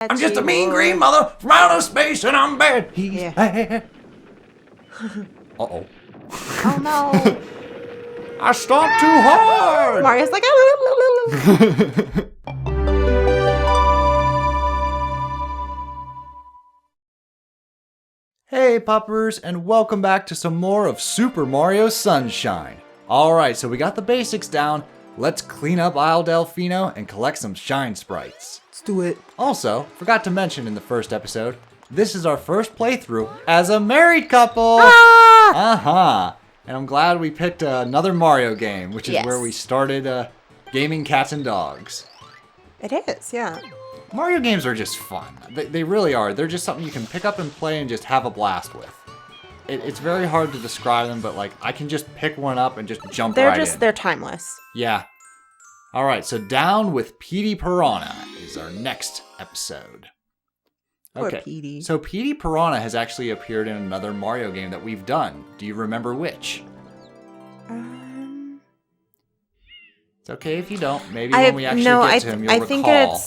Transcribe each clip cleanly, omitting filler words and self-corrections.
I'm just a mean green mother from outer space and I'm bad. Yeah. Uh-oh. Oh no. I stomped too hard. Mario's like, Hey poppers, and welcome back to some more of Super Mario Sunshine. Alright, so we got the basics down. Let's clean up Isle Delfino and collect some shine sprites. let's do it. Also, forgot to mention in the first episode, this is our first playthrough as a married couple. Ah! And I'm glad we picked another Mario game, which is Yes. where we started gaming cats and dogs. It is, yeah. Mario games are just fun. They really are. They're just something you can pick up and play and just have a blast with. It's very hard to describe them, but like I can just pick one up and just jump right in. They're timeless. Yeah. All right, so Down with Petey Piranha is our next episode. Poor Petey. So Petey Piranha has actually appeared in another Mario game that we've done. Do you remember which? It's okay if you don't. Maybe when we actually get to him, you'll recall. I think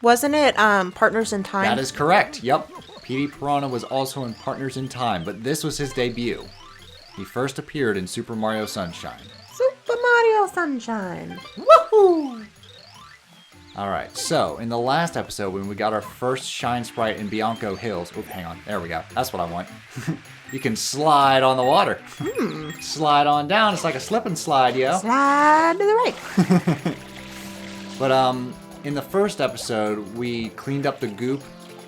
wasn't it Partners in Time? That is correct. Yep. Petey Piranha was also in Partners in Time, but this was his debut. He first appeared in Super Mario Sunshine. Super Mario Sunshine. Woohoo! Alright, so in the last episode when we got our first shine sprite in Bianco Hills. Oop, hang on. There we go. That's what I want. You can slide on the water. Slide on down. It's like a slip and slide, yo. Slide to the right. But in the first episode, we cleaned up the goop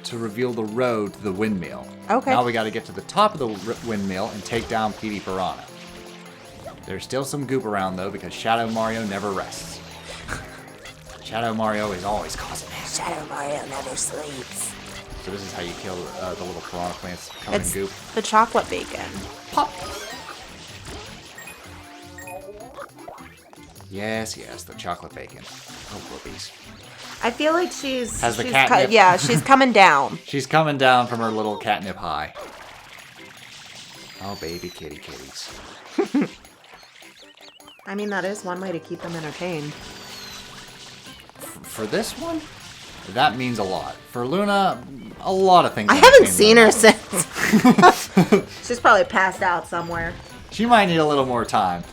to reveal the road to the windmill. Okay. Now we got to get to the top of the windmill and take down Petey Piranha. There's still some goop around though because Shadow Mario never rests. Shadow Mario is always causing mess. Shadow Mario never sleeps. So this is how you kill the little piranha plants covered in goop. The chocolate bacon. Pop! Yes, the chocolate bacon. Oh, whoopies. I feel like she's catnip. yeah, she's coming down. She's coming down from her little catnip high. Oh, baby kitties. I mean, that is one way to keep them entertained. For this one, that means a lot. For Luna, a lot of things. I haven't seen her since. She's probably passed out somewhere. She might need a little more time.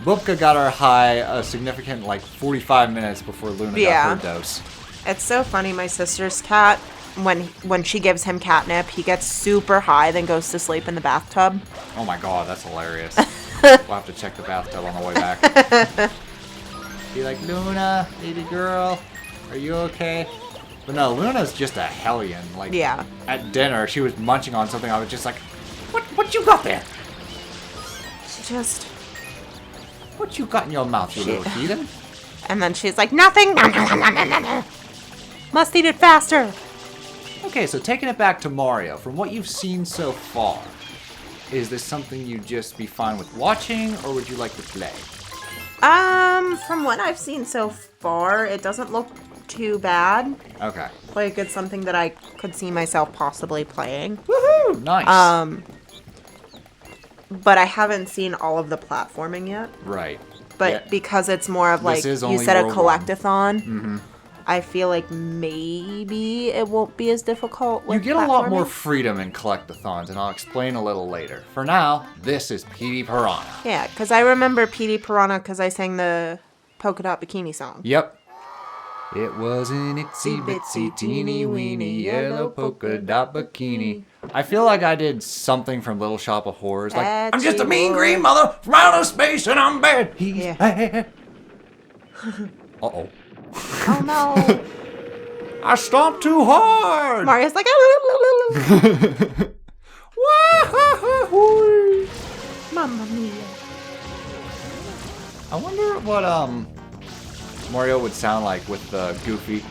Bubka got her high a significant 45 minutes before Luna got her dose. It's so funny. My sister's cat, when she gives him catnip, he gets super high, then goes to sleep in the bathtub. Oh my god, that's hilarious. We'll have to check the bathtub on the way back. Be like, Luna, baby girl, are you okay? But no, Luna's just a hellion. At dinner, she was munching on something. I was just like, what you got there? She just... What you got in your mouth, you little heathen? And then she's like, nothing! Must eat it faster! Okay, so taking it back to Mario, from what you've seen so far, is this something you'd just be fine with watching, or would you like to play? From what I've seen so far, it doesn't look too bad. Okay. Like, it's something that I could see myself possibly playing. Woohoo! Nice. But I haven't seen all of the platforming yet. Right. But because it's more of you said a collectathon, I feel like maybe it won't be as difficult with You get a lot more freedom in collectathons, and I'll explain a little later. For now, this is Petey Piranha. Yeah, because I remember Petey Piranha because I sang the Polka Dot Bikini song. Yep. It was an itsy bitsy teeny weeny yellow polka dot bikini. I feel like I did something from Little Shop of Horrors. Like, I'm just a mean green mother from outer space and I'm bad. Yeah. Uh-oh. Oh no. I stomped too hard. Mario's like, Mamma mia. I wonder what Mario would sound like with the goofy.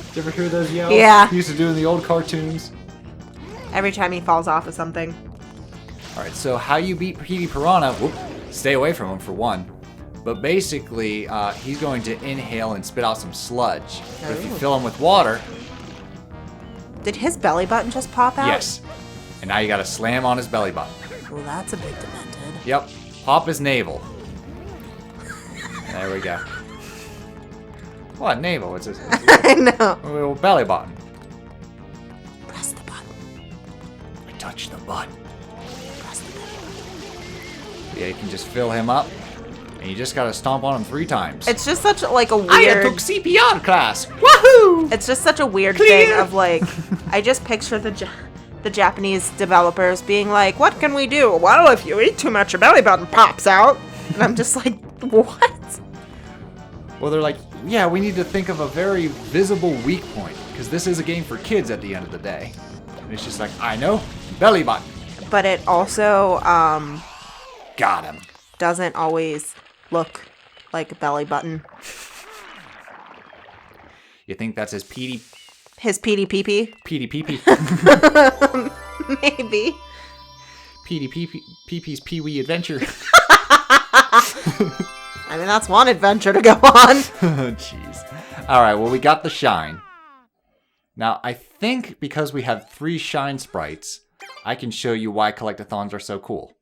Did you ever hear those yells? Yeah. He used to do in the old cartoons. Every time he falls off of something. Alright, so how you beat Petey Piranha, stay away from him for one. But basically, he's going to inhale and spit out some sludge. But if you fill him with water... Did his belly button just pop out? Yes. And now you gotta slam on his belly button. Well, that's a bit demented. Yep. Pop his navel. There we go. What? Navel. It's I know. a little belly button. Press the button. I touch the button. Press the button. Yeah, you can just fill him up. And you just gotta stomp on him 3 times. It's just such like a weird... I took CPR class! Woohoo! It's just such a weird Clear. thing of like... I just picture the Japanese developers being like, what can we do? Well, if you eat too much, your belly button pops out. And I'm just like, what? Well, they're like, yeah, we need to think of a very visible weak point. Because this is a game for kids at the end of the day. And it's just like, I know, belly button. But it also Got him. doesn't always look like a belly button. You think that's his Petey Pee-pee? Pee-pee? Maybe. Petey Pee-pee's Pee-wee adventure. I mean, that's one adventure to go on. Jeez. Alright, well, we got the shine. Now, I think because we have 3 shine sprites, I can show you why collectathons are so cool.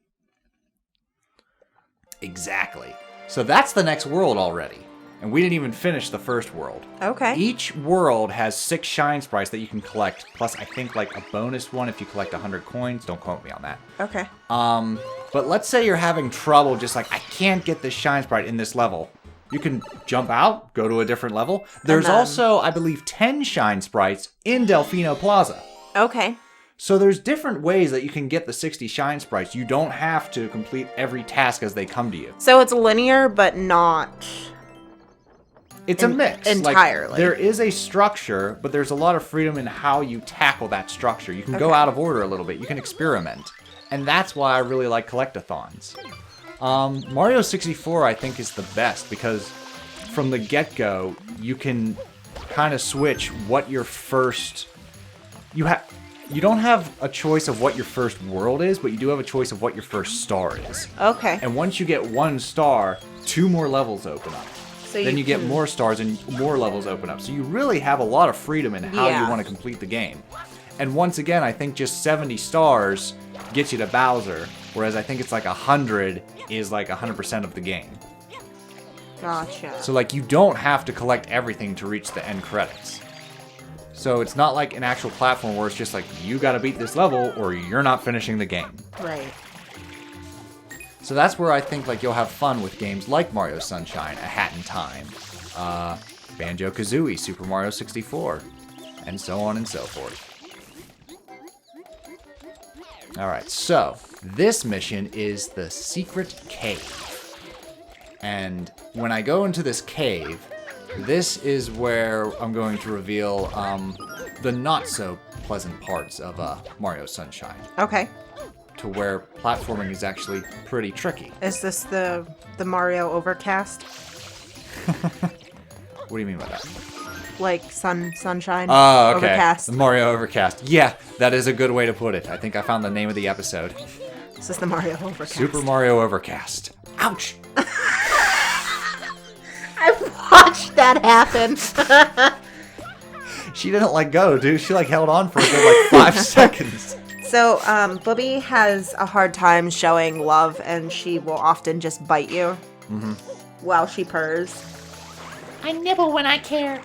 Exactly. So that's the next world already. And we didn't even finish the first world. Okay. Each world has 6 shine sprites that you can collect, plus I think like a bonus one if you collect 100 coins. Don't quote me on that. Okay. But let's say you're having trouble just like, I can't get this shine sprite in this level. You can jump out, go to a different level. There's also, I believe, 10 shine sprites in Delfino Plaza. Okay. So there's different ways that you can get the 60 shine sprites. You don't have to complete every task as they come to you. So it's linear, but not... It's a mix. Entirely. Like, there is a structure, but there's a lot of freedom in how you tackle that structure. You can go out of order a little bit. You can experiment. And that's why I really like collectathons. Mario 64, I think, is the best because from the get-go, you can kind of switch what your first... You don't have a choice of what your first world is, but you do have a choice of what your first star is. Okay. And once you get 1 star, 2 more levels open up. So Then you get more stars and more levels open up. So you really have a lot of freedom in how you want to complete the game. And once again, I think just 70 stars gets you to Bowser, whereas I think it's like 100 is like 100% of the game. Gotcha. So like you don't have to collect everything to reach the end credits. So it's not like an actual platform where it's just like, you gotta beat this level or you're not finishing the game. Right. So that's where I think like you'll have fun with games like Mario Sunshine, A Hat in Time, Banjo-Kazooie, Super Mario 64, and so on and so forth. Alright, so this mission is the Secret Cave. And when I go into this cave, this is where I'm going to reveal the not so pleasant parts of Mario Sunshine. Okay. To where platforming is actually pretty tricky. Is this the Mario Overcast? What do you mean by that? Like sunshine? Oh, okay. Overcast. The Mario Overcast. Yeah, that is a good way to put it. I think I found the name of the episode. This is the Mario Overcast. Super Mario Overcast. Ouch! I watched that happen. She didn't let go, dude. She like held on for a good like 5 seconds. So, Booby has a hard time showing love, and she will often just bite you while she purrs. I nibble when I care.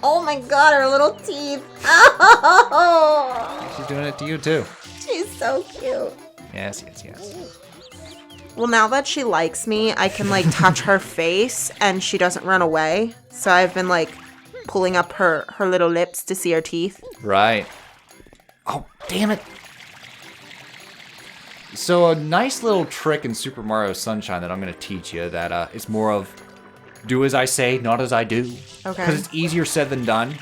Oh my god, her little teeth. Oh, She's doing it to you too. she's so cute. Yes, yes, yes. Well, now that she likes me, I can, like, touch her face, and she doesn't run away. So I've been, like, pulling up her little lips to see her teeth. Right. Oh, damn it. So a nice little trick in Super Mario Sunshine that I'm going to teach you that is more of do as I say, not as I do. Okay. Because it's easier said than done.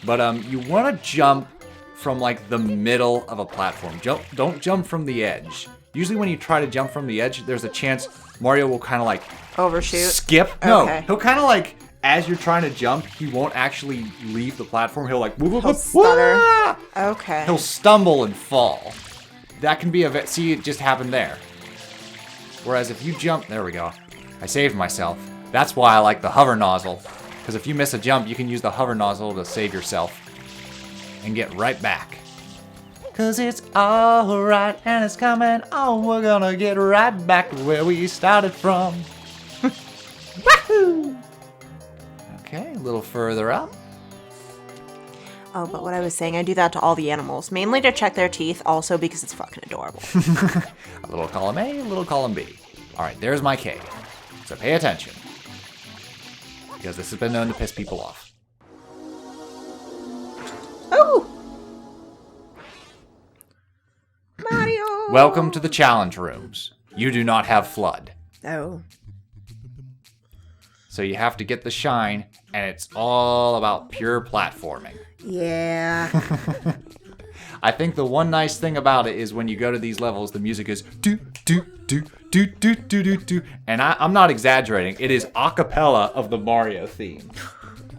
But you want to jump from like the middle of a platform. Don't jump from the edge. Usually when you try to jump from the edge, there's a chance Mario will kind of like Overshoot? skip. No, Okay. he'll kind of like, as you're trying to jump, he won't actually leave the platform. He'll like, He'll stutter. wah! Okay. He'll stumble and fall. That can be see, it just happened there. Whereas if you jump, there we go. I saved myself. That's why I like the hover nozzle. Because if you miss a jump, you can use the hover nozzle to save yourself. And get right back. Cause it's alright and it's coming on. We're gonna get right back to where we started from. Wahoo! Okay, a little further up. Oh, but what I was saying, I do that to all the animals, mainly to check their teeth, also because it's fucking adorable. A little column A, a little column B. All right, there's my cave. So pay attention, because this has been known to piss people off. Oh! Mario! Welcome to the challenge rooms. You do not have flood. Oh. So you have to get the shine, and it's all about pure platforming. Yeah. I think the one nice thing about it is when you go to these levels, the music is do do do do do do do do, and I'm not exaggerating. It is a cappella of the Mario theme.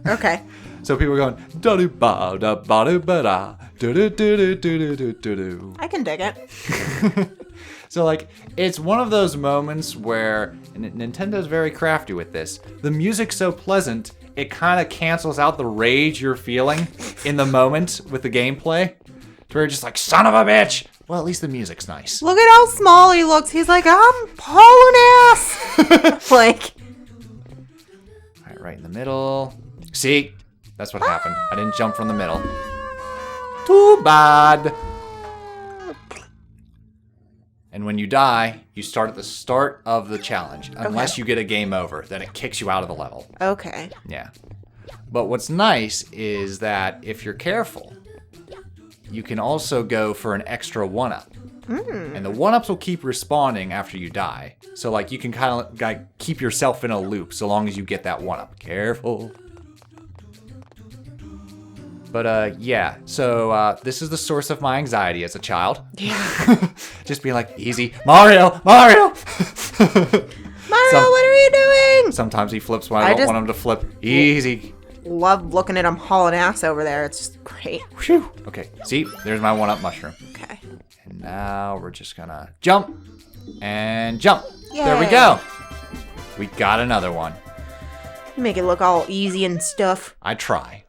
Okay. So people are going da do ba da ba do ba da do do do do do do do do. I can dig it. So, like, it's one of those moments where Nintendo's very crafty with this. The music's so pleasant, it kind of cancels out the rage you're feeling in the moment with the gameplay. To where you're just like, son of a bitch! Well, at least the music's nice. Look at how small he looks. He's like, I'm hauling ass. Like. Alright, right in the middle. See? That's what happened. I didn't jump from the middle. Too bad. And when you die, you start at the start of the challenge. Unless you get a game over, then it kicks you out of the level. Okay. Yeah. But what's nice is that if you're careful, you can also go for an extra 1-up. And the 1-ups will keep respawning after you die. So, like, you can kind of like, keep yourself in a loop so long as you get that 1-up. Careful. But, yeah. So, this is the source of my anxiety as a child. Yeah. Just be like, easy. Mario! Mario! What are you doing? Sometimes he flips when I don't want him to flip. Easy. Love looking at him hauling ass over there. It's just great. Whew. Okay, see? There's my 1-up mushroom. Okay. And now we're just gonna jump and jump. There we Yay. go. We got another one. Make it look all easy and stuff. I try.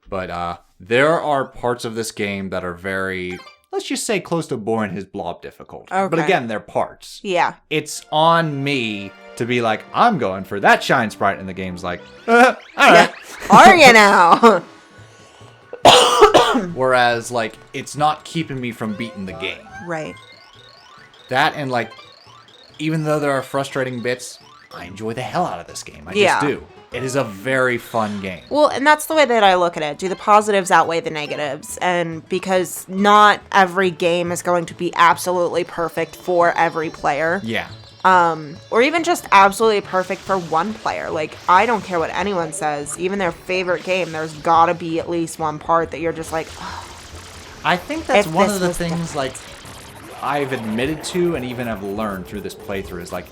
But there are parts of this game that are very, let's just say, close to boring his blob difficult. Okay. But again, they're parts. Yeah. It's on me to be like, I'm going for that shine sprite, and the game's like, all right. Are you now? Whereas, like, it's not keeping me from beating the game. Right. That and, like, even though there are frustrating bits, I enjoy the hell out of this game. I just do. It is a very fun game. Well, and that's the way that I look at it. Do the positives outweigh the negatives? And because not every game is going to be absolutely perfect for every player. Yeah. Or even just absolutely perfect for one player. Like, I don't care what anyone says. Even their favorite game, there's gotta be at least one part that you're just like, oh, I think that's if one this of the was things, like, I've admitted to and even have learned through this playthrough is, like,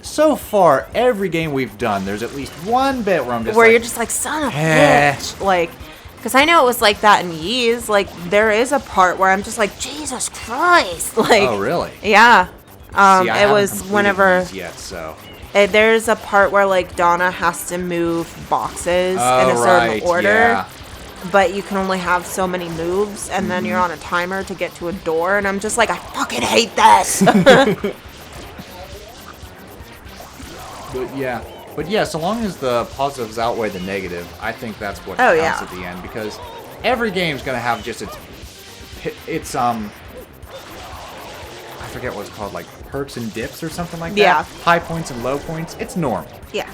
so far, every game we've done, there's at least one bit where I'm just where like, you're just like, son of a bitch. Like, because I know it was like that in Ys. Like, there is a part where I'm just like, Jesus Christ. Like, oh, really? Yeah. See, I it was haven't whenever completed these yet, so. There's a part where like Donna has to move boxes in a certain right, order, yeah. but you can only have so many moves, and then you're on a timer to get to a door, and I'm just like, I fucking hate this. But yeah, so long as the positives outweigh the negative, I think that's what Oh, counts yeah. at the end, because every game's gonna have just its I forget what it's called, like perks and dips or something like that. Yeah. High points and low points. It's normal. Yeah.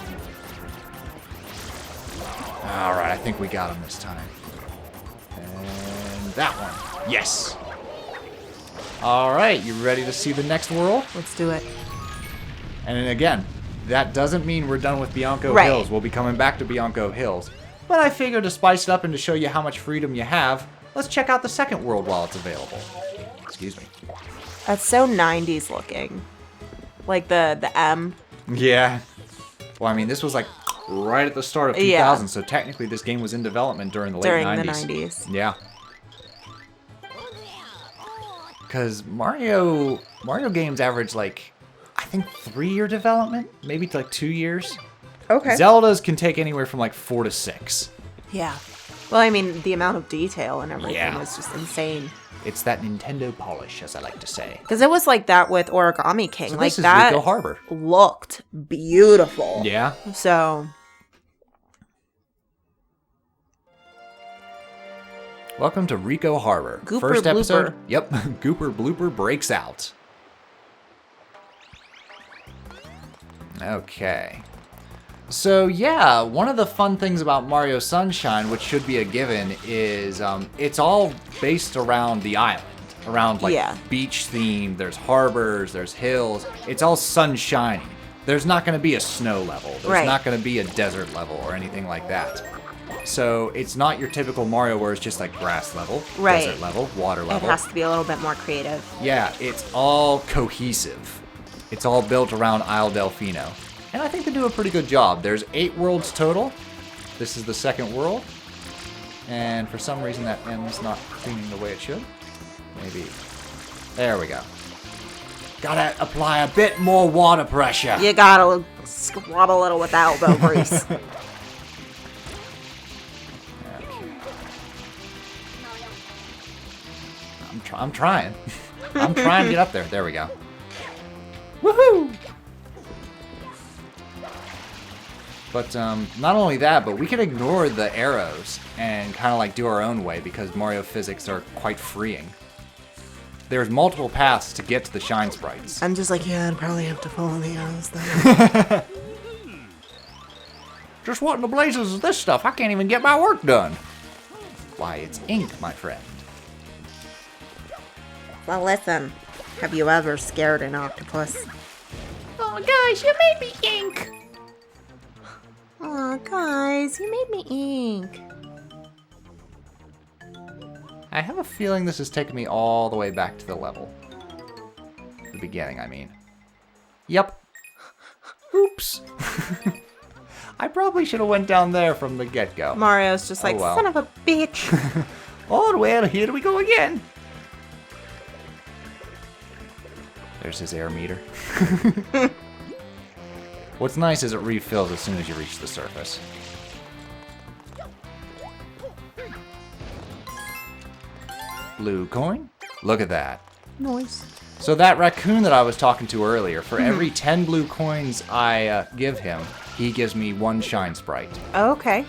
All right, I think we got him this time. And that one. Yes. All right, you ready to see the next world? Let's do it. And then again, that doesn't mean we're done with Bianco Right. Hills. We'll be coming back to Bianco Hills. But I figured to spice it up and to show you how much freedom you have, let's check out the second world while it's available. Excuse me. That's so 90s looking. Like the M. Yeah. Well, I mean, this was like right at the start of 2000, so technically this game was in development during the late 90s. During the 90s. Yeah. Because Mario games average like, I think 3-year development, maybe to like 2 years. Okay. Zelda's can take anywhere from like 4 to 6. Yeah. Well, I mean, the amount of detail and everything Yeah. was just insane. It's that Nintendo polish, as I like to say. Because it was like that with Origami King. So like this is that Ricco Harbor. looked beautiful. Yeah. So Welcome to Ricco Harbor. Gooper First episode. blooper. Yep, Gooper Blooper breaks out. Okay. So yeah, one of the fun things about Mario Sunshine, which should be a given, is it's all based around the island. Around like beach themed, there's harbors, there's hills. It's all sunshiny. There's not going to be a snow level. There's not going to be a desert level or anything like that. So it's not your typical Mario where it's just like grass level, desert level, water level. It has to be a little bit more creative. Yeah, it's all cohesive. It's all built around Isle Delfino. And I think they do a pretty good job. There's 8 worlds total. This is the second world. And for some reason that M's not cleaning the way it should. Maybe. There we go. Gotta apply a bit more water pressure. You gotta scrub a little with the elbow grease. I'm trying. I'm trying to get up there. There we go. Woohoo! But not only that, but we can ignore the arrows and kind of like do our own way because Mario physics are quite freeing. There's multiple paths to get to the shine sprites. I'm just like, yeah, I'd probably have to follow the arrows then. Just what in the blazes is this stuff? I can't even get my work done. Why, it's ink, my friend. Well, listen. Have you ever scared an octopus? Oh, guys, you made me ink. Aw, guys, you made me ink. I have a feeling this is taking me all the way back to the level. The beginning, I mean. Yep. Oops. I probably should have went down there from the get-go. Mario's just like, well. son of a bitch. Oh, well, here we go again. There's his air meter. What's nice is it refills as soon as you reach the surface. Blue coin? Look at that. Nice. So that raccoon that I was talking to earlier, for every 10 blue coins I give him, he gives me 1 shine sprite. Okay.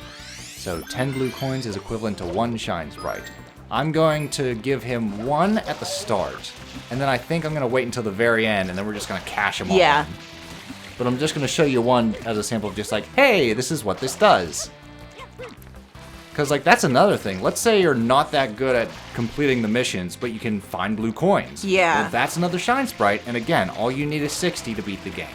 So 10 blue coins is equivalent to 1 shine sprite. I'm going to give him 1 at the start, and then I think I'm going to wait until the very end, and then we're just going to cash them all in. But I'm just going to show you 1 as a sample of just like, hey, this is what this does. Because, like, that's another thing. Let's say you're not that good at completing the missions, but you can find blue coins. Yeah. Well, that's another shine sprite, and again, all you need is 60 to beat the game.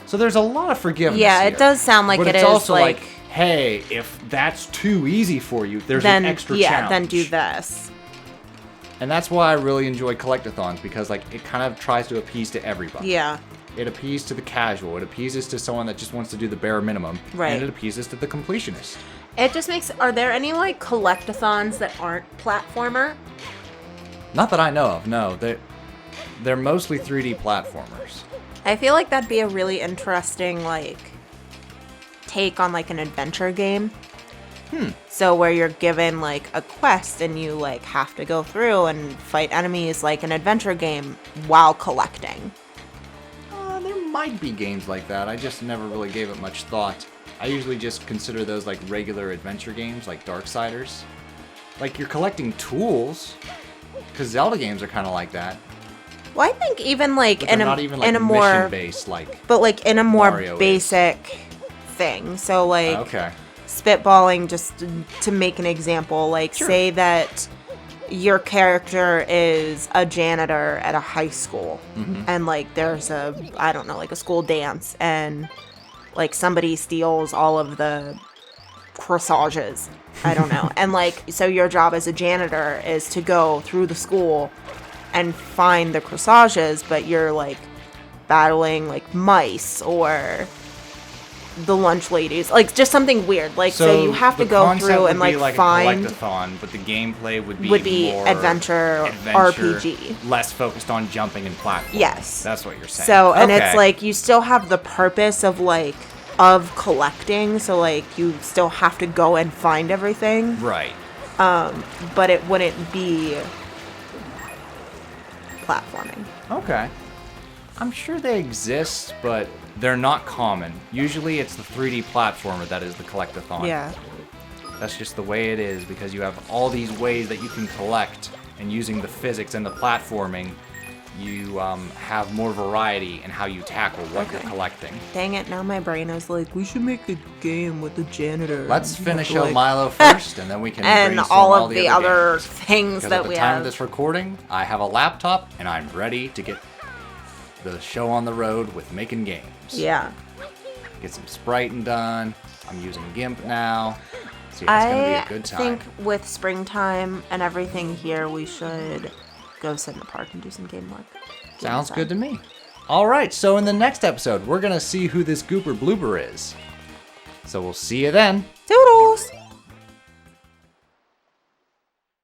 So there's a lot of forgiveness Yeah, here. it does sound like but it it's is, also like, hey, if that's too easy for you, there's then, an extra yeah, challenge. then do this. And that's why I really enjoy collectathons, because, like, it kind of tries to appease to everybody. Yeah. It appeases to the casual. It appeases to someone that just wants to do the bare minimum. Right. And it appeases to the completionist. It just makes... Are there any, like, collectathons that aren't platformer? Not that I know of, no. They're mostly 3D platformers. I feel like that'd be a really interesting, like, take on, like, an adventure game. So where you're given, like, a quest and you, like, have to go through and fight enemies like an adventure game while collecting. There might be games like that. I just never really gave it much thought. I usually just consider those like regular adventure games, like Darksiders. Like, you're collecting tools, because Zelda games are kind of like that. Well, I think even, like, But in they're a, not even like in a more... mission-based, like But, like, in a more Mario is. basic thing. So, like... Okay. Spitballing, just to make an example, like, Sure. say that your character is a janitor at a high school, and, like, there's a, I don't know, like, a school dance, and, like, somebody steals all of the corsages, I don't know, and, like, so your job as a janitor is to go through the school and find the corsages, but you're, like, battling, like, mice, or the lunch ladies, like, just something weird, like, so you have to the go concept through would and, be like a find collectathon, but the gameplay would be more adventure RPG, less focused on jumping and platforming. Yes. That's what you're saying. So, and Okay. it's like you still have the purpose of, like, of collecting, so, like, you still have to go and find everything, Right. but it wouldn't be platforming. Okay. I'm sure they exist, but they're not common. Usually it's the 3D platformer that is the collectathon. Yeah. That's just the way it is, because you have all these ways that you can collect, and using the physics and the platforming, you have more variety in how you tackle what you're collecting. Dang it, now my brain is like, we should make a game with the janitor. Let's finish out Milo first, and then we can and brainstorm all of the other other things because that at the we time have. of this recording, I have a laptop, and I'm ready to get the show on the road with making games. Yeah. Get some spriting done. I'm using GIMP now. So yeah, it's going to be a good time. I think with springtime and everything here, we should go sit in the park and do some game work. Sounds good to me. All right, so in the next episode, we're going to see who this Gooper Blooper is. So we'll see you then. Toodles!